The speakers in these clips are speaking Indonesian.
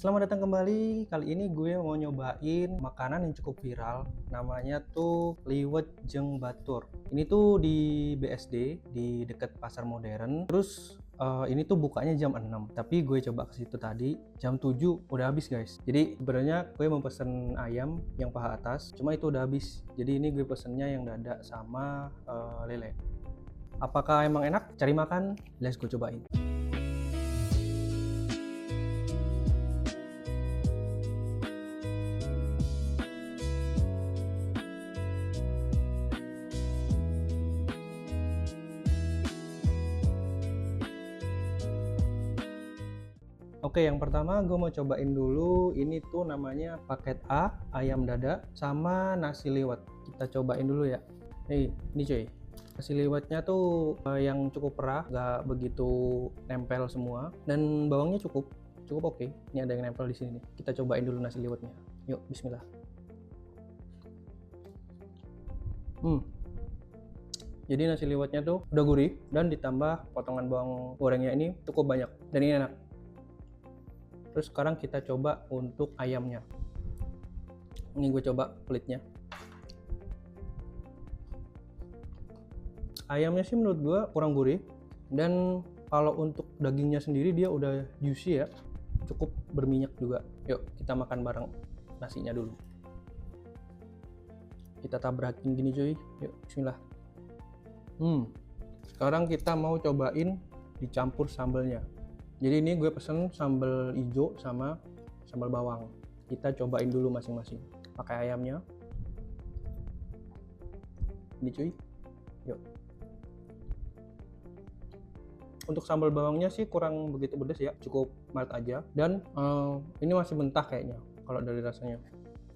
Selamat datang kembali. Kali ini gue mau nyobain makanan yang cukup viral. Namanya tuh liwet jeung batur. Ini tuh di BSD, di deket pasar modern. Terus ini tuh bukanya jam 6. Tapi gue coba ke situ tadi jam 7 udah habis, guys. Jadi sebenarnya gue mau pesen ayam yang paha atas, cuma itu udah habis. Jadi ini gue pesennya yang dada sama lele. Apakah emang enak? Cari makan, let's go cobain. Oke, yang pertama gue mau cobain dulu. Ini tuh namanya paket A, ayam dada sama nasi liwet. Kita cobain dulu ya. Ini cuy. Nasi liwetnya tuh yang cukup perah, nggak begitu nempel semua, dan bawangnya cukup oke. Ini ada yang nempel di sini nih. Kita cobain dulu nasi liwetnya. Yuk, Bismillah. Jadi nasi liwetnya tuh udah gurih dan ditambah potongan bawang gorengnya ini cukup banyak dan ini enak. Terus sekarang kita coba untuk ayamnya. Ini gue coba kulitnya. Ayamnya sih menurut gue kurang gurih, dan kalau untuk dagingnya sendiri dia udah juicy ya, cukup berminyak juga. Yuk kita makan bareng nasinya dulu. Kita tabrakin gini cuy. Yuk, Bismillah. Sekarang kita mau cobain dicampur sambelnya. Jadi ini gue pesen sambal hijau sama sambal bawang. Kita cobain dulu masing-masing. Pakai ayamnya. Ini cuy. Yuk. Untuk sambal bawangnya sih kurang begitu pedas ya, cukup mild aja. Dan ini masih mentah kayaknya kalau dari rasanya.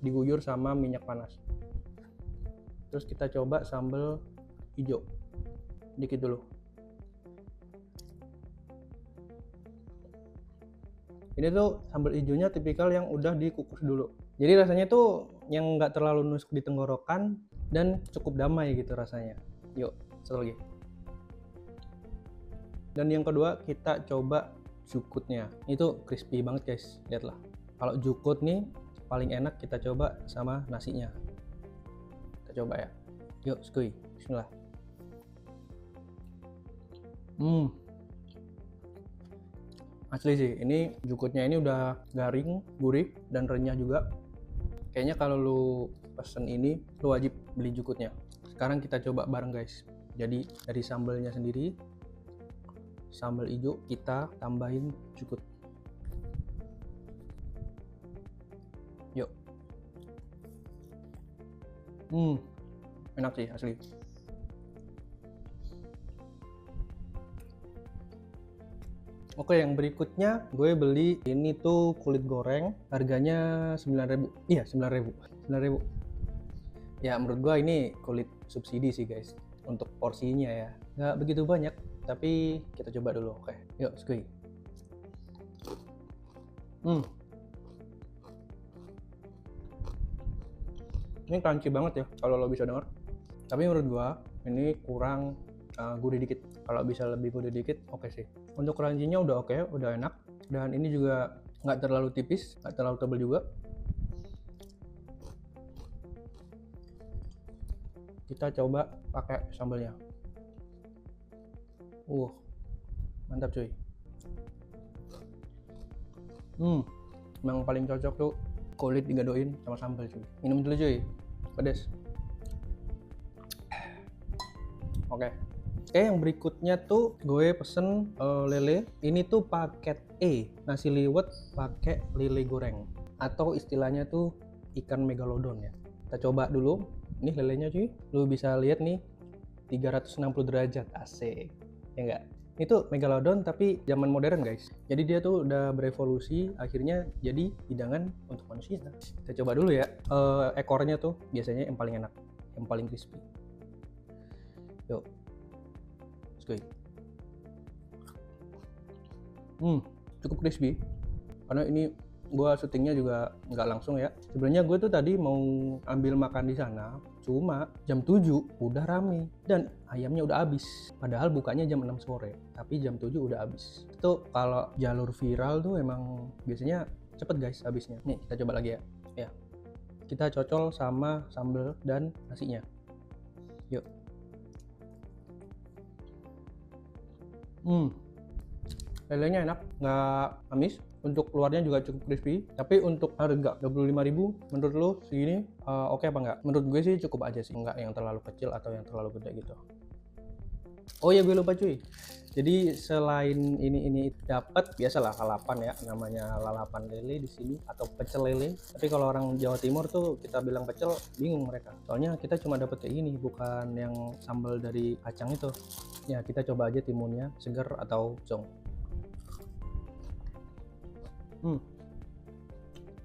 Diguyur sama minyak panas. Terus kita coba sambal hijau. Dikit dulu. Ini tuh sambal hijaunya tipikal yang udah dikukus dulu. Jadi rasanya tuh yang nggak terlalu nusuk di tenggorokan dan cukup damai gitu rasanya. Yuk, satu lagi. Dan yang kedua kita coba jukutnya. Itu crispy banget guys, lihatlah. Kalau jukut nih paling enak kita coba sama nasinya. Kita coba ya. Yuk, skuy. Bismillah. Asli sih, ini jukutnya ini udah garing, gurih, dan renyah juga. Kayaknya kalau lu pesen ini, lu wajib beli jukutnya. Sekarang kita coba bareng guys. Jadi dari sambalnya sendiri, sambal hijau kita tambahin jukut. Yuk. Enak sih asli. Oke, yang berikutnya gue beli ini tuh kulit goreng, harganya 9.000. Iya, 9.000. 9.000. Ya, menurut gue ini kulit subsidi sih guys, untuk porsinya ya. Nggak begitu banyak, tapi kita coba dulu. Oke, yuk skuy. Ini crunchy banget ya, kalau lo bisa denger. Tapi menurut gue ini kurang gurih dikit. Kalau bisa lebih gurih dikit, oke sih. Untuk crunchy-nya udah oke, udah enak. Dan ini juga nggak terlalu tipis, nggak terlalu tebal juga. Kita coba pakai sambalnya. Mantap cuy. Yang paling cocok tuh kulit digadoin sama sambal cuy. Minum dulu cuy, pedes. Oke, yang berikutnya tuh gue pesen lele. Ini tuh paket E, nasi liwet pakai lele goreng, atau istilahnya tuh ikan megalodon ya. Kita coba dulu. Ini lelenya cuy, lu bisa lihat nih 360 derajat, asik ya enggak? Ini tuh megalodon tapi zaman modern guys. Jadi dia tuh udah berevolusi, akhirnya jadi hidangan untuk manusia. Kita coba dulu ya. Ekornya tuh biasanya yang paling enak, yang paling crispy. Yuk, skuy. Cukup crispy karena ini gue syutingnya juga nggak langsung ya. Sebenarnya gue tuh tadi mau ambil makan di sana, cuma jam 7 udah rame dan ayamnya udah habis. Padahal bukanya jam 6 sore, tapi jam 7 udah habis. Itu kalau jalur viral tuh emang biasanya cepet guys habisnya. Nih kita coba lagi ya. Ya, kita cocol sama sambal dan nasinya. Yuk. Lelenya enak, nggak amis. Untuk luarnya juga cukup crispy. Tapi untuk harga 25.000, menurut lo segini oke apa nggak? Menurut gue sih cukup aja sih, nggak yang terlalu kecil atau yang terlalu gede gitu. Oh ya, gue lupa cuy. Jadi selain ini dapat biasalah lalapan ya, namanya lalapan lele di sini atau pecel lele. Tapi kalau orang Jawa Timur tuh kita bilang pecel, bingung mereka. Soalnya kita cuma dapat kayak ini, bukan yang sambal dari kacang itu. Ya kita coba aja timunnya, segar atau zong.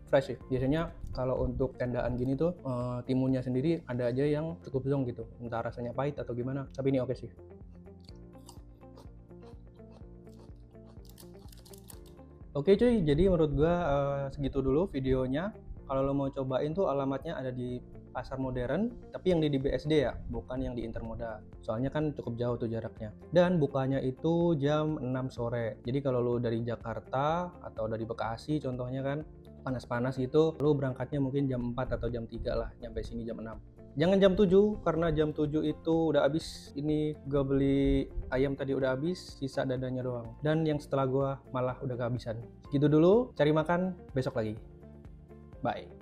Fresh sih. Biasanya kalau untuk tendaan gini tuh timunnya sendiri ada aja yang cukup zong gitu, entah rasanya pahit atau gimana. Tapi ini oke sih. Oke cuy, jadi menurut gua segitu dulu videonya. Kalau lo mau cobain tuh alamatnya ada di Pasar Modern, tapi yang di BSD ya, bukan yang di Intermoda. Soalnya kan cukup jauh tuh jaraknya. Dan bukanya itu jam 6 sore. Jadi kalau lo dari Jakarta atau dari Bekasi contohnya kan, panas-panas gitu, lo berangkatnya mungkin jam 4 atau jam 3 lah, nyampe sini jam 6. Jangan jam 7, karena jam 7 itu udah habis. Ini gue beli ayam tadi udah habis, sisa dadanya doang. Dan yang setelah gue malah udah kehabisan. Gitu dulu, cari makan, besok lagi. Bye.